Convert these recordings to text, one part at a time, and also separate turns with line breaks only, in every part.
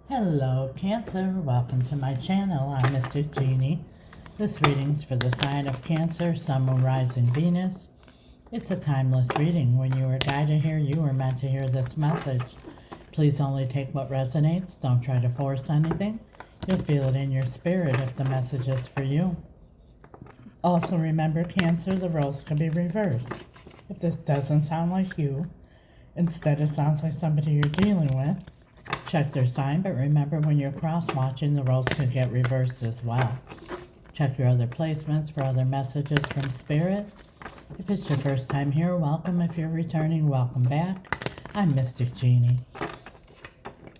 Hello, Cancer. Welcome to my channel. I'm Mystic Genie. This reading's for the sign of Cancer, Sun, Moon, Rising, Venus. It's a timeless reading. When you were guided here, you were meant to hear this message. Please only take what resonates. Don't try to force anything. You'll feel it in your spirit if the message is for you. Also remember, Cancer, the roles can be reversed. If this doesn't sound like you, instead it sounds like somebody you're dealing with, check their sign, but remember when you're cross-watching, the roles can get reversed as well. Check your other placements for other messages from Spirit. If it's your first time here, welcome. If you're returning, welcome back. I'm Mystic Genie.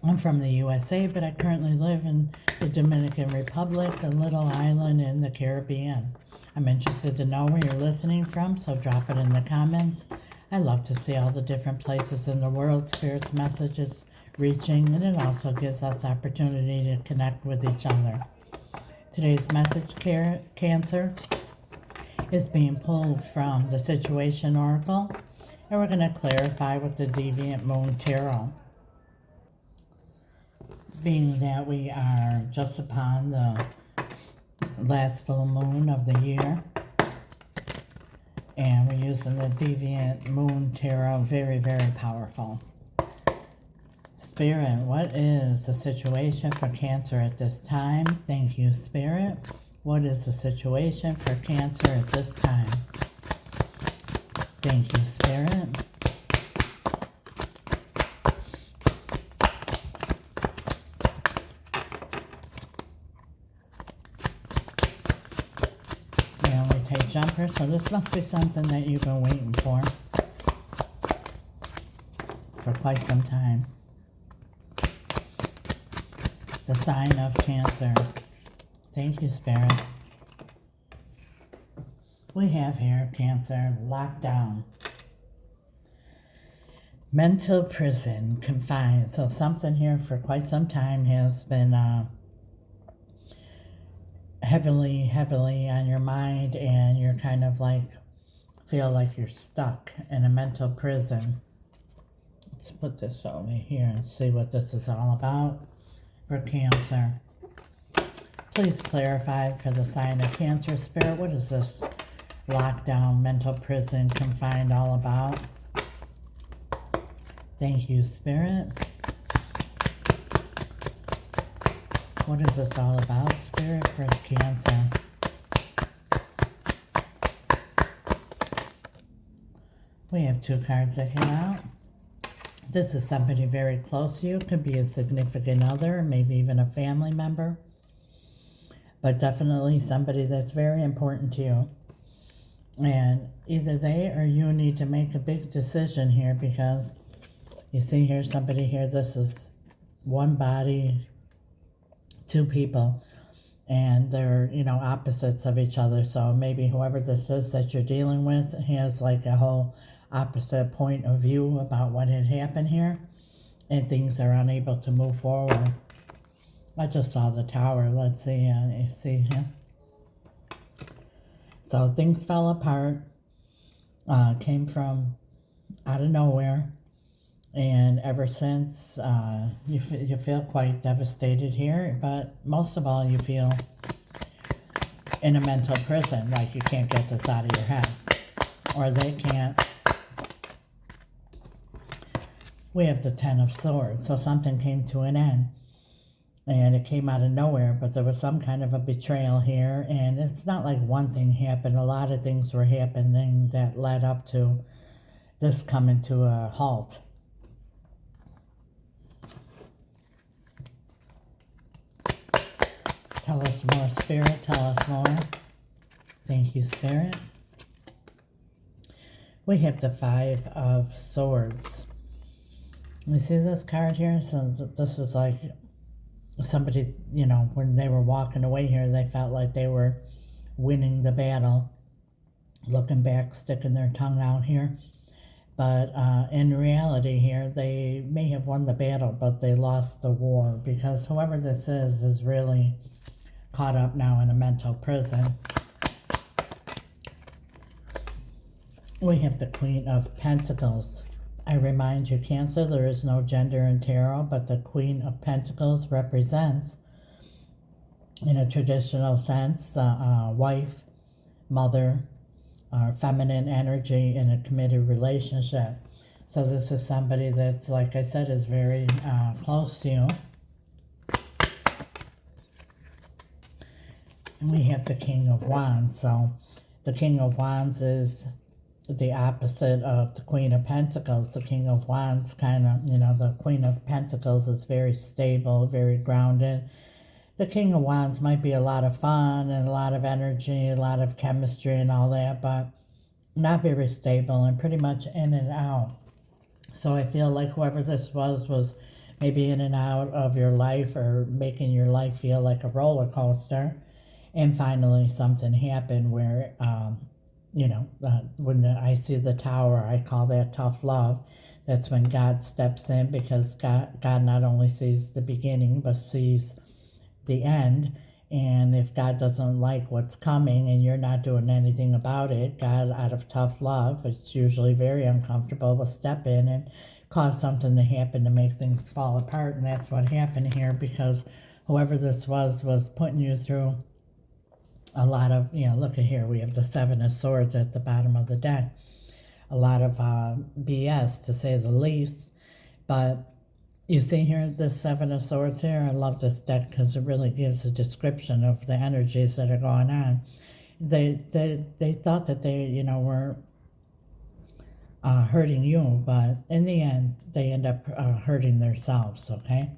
I'm from the USA, but I currently live in the Dominican Republic, a little island in the Caribbean. I'm interested to know where you're listening from, so drop it in the comments. I love to see all the different places in the world Spirit's messages reaching, and it also gives us opportunity to connect with each other. Today's message, Cancer, is being pulled from the Situation Oracle, and we're going to clarify with the Deviant Moon Tarot. Being that we are just upon the last full moon of the year, and we're using the Deviant Moon Tarot, very, very powerful. Spirit, what is the situation for Cancer at this time? Thank you, Spirit. What is the situation for Cancer at this time? Thank you, Spirit. We only take jumpers, so this must be something that you've been waiting for quite some time. The sign of Cancer. Thank you, Spirit. We have here, Cancer, lockdown. Mental prison, confined. So something here for quite some time has been heavily on your mind, and you're kind of like, feel like you're stuck in a mental prison. Let's put this over here and see what this is all about. For Cancer, please clarify for the sign of Cancer, Spirit, what is this lockdown, mental prison, confined all about? Thank you, Spirit. What is this all about, Spirit, for Cancer? We have two cards that came out. This is somebody very close to you. Could be a significant other, maybe even a family member. But definitely somebody that's very important to you. And either they or you need to make a big decision here, because you see here, somebody here, this is one body, two people. And they're, opposites of each other. So maybe whoever this is that you're dealing with has like a whole opposite point of view about what had happened here, and things are unable to move forward. I just saw the Tower. Let's see, see here. So things fell apart, came from out of nowhere, and ever since you feel quite devastated here, but most of all you feel in a mental prison, like you can't get this out of your head, or they can't. We have the Ten of Swords, so something came to an end, and it came out of nowhere, but there was some kind of a betrayal here, and it's not like one thing happened. A lot of things were happening that led up to this coming to a halt. Tell us more, Spirit, tell us more. Thank you, Spirit. We have the Five of Swords. You see this card here? So this is like somebody, when they were walking away here, they felt like they were winning the battle. Looking back, sticking their tongue out here. But in reality here, they may have won the battle, but they lost the war, because whoever this is really caught up now in a mental prison. We have the Queen of Pentacles. I remind you, Cancer, there is no gender in tarot, but the Queen of Pentacles represents, in a traditional sense, wife, mother, or feminine energy in a committed relationship. So this is somebody that's, like I said, is very close to you. And we have the King of Wands. So the King of Wands is the opposite of the Queen of Pentacles. The King of Wands kind of, the Queen of Pentacles is very stable, very grounded. The King of Wands might be a lot of fun and a lot of energy, a lot of chemistry and all that, but not very stable and pretty much in and out. So I feel like whoever this was maybe in and out of your life or making your life feel like a roller coaster. And finally something happened where, when I see the Tower, I call that tough love. That's when God steps in, because God not only sees the beginning, but sees the end. And if God doesn't like what's coming and you're not doing anything about it, God, out of tough love, it's usually very uncomfortable, will step in and cause something to happen to make things fall apart. And that's what happened here, because whoever this was putting you through a lot of, look at here, we have the Seven of Swords at the bottom of the deck. A lot of BS, to say the least. But you see here, this Seven of Swords here, I love this deck because it really gives a description of the energies that are going on. They thought that they, were hurting you, but in the end, they end up hurting themselves, okay?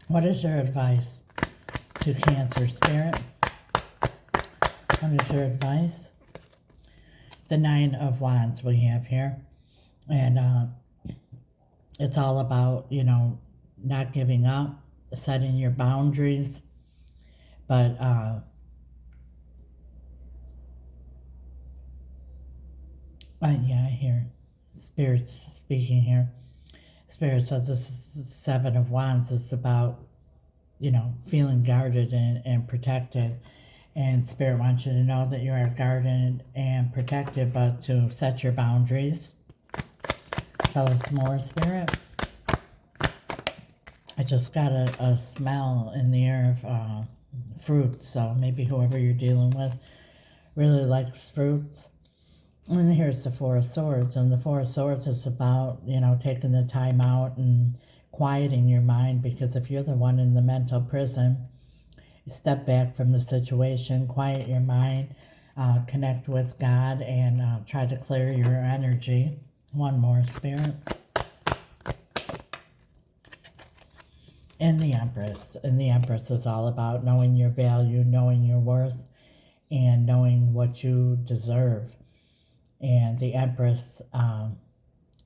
What is your advice to Cancer, Spirit? What is your advice? The Nine of Wands we have here. And it's all about, not giving up, setting your boundaries. But yeah, I hear Spirit's speaking here. Spirit says this is Seven of Wands. It's about, feeling guarded and protected. And Spirit wants you to know that you are guarded and protected, but to set your boundaries. Tell us more, Spirit. I just got a smell in the air of fruits, so maybe whoever you're dealing with really likes fruits. And here's the Four of Swords, and the Four of Swords is about, taking the time out and quieting your mind, because if you're the one in the mental prison, step back from the situation, quiet your mind, connect with God, and try to clear your energy. One more, Spirit. And the Empress. And the Empress is all about knowing your value, knowing your worth, and knowing what you deserve. And the Empress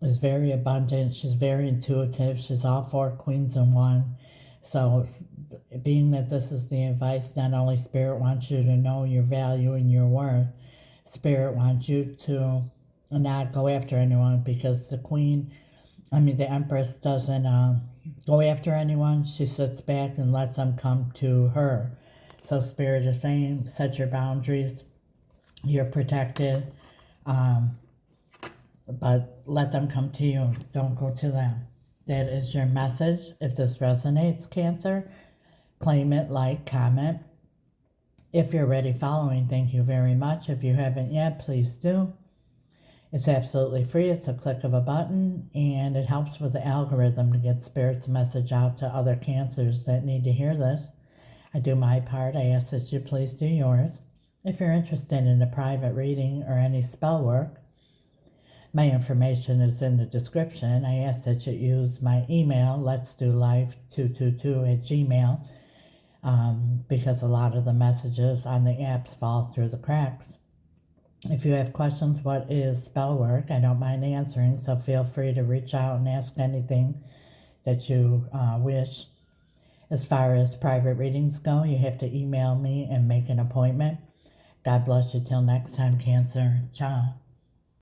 is very abundant. She's very intuitive. She's all four queens in one. So being that this is the advice, not only Spirit wants you to know your value and your worth, Spirit wants you to not go after anyone, because the Empress doesn't go after anyone. She sits back and lets them come to her. So Spirit is saying, set your boundaries. You're protected, but let them come to you. Don't go to them. That is your message. If this resonates, Cancer, claim it, like, comment. If you're already following, thank you very much. If you haven't yet, please do. It's absolutely free. It's a click of a button, and it helps with the algorithm to get Spirit's message out to other Cancers that need to hear this. I do my part. I ask that you please do yours. If you're interested in a private reading or any spell work, my information is in the description. I ask that you use my email, letsdolife222@gmail, because a lot of the messages on the apps fall through the cracks. If you have questions, what is spell work, I don't mind answering, so feel free to reach out and ask anything that you wish. As far as private readings go, you have to email me and make an appointment. God bless you till next time, Cancer. Ciao.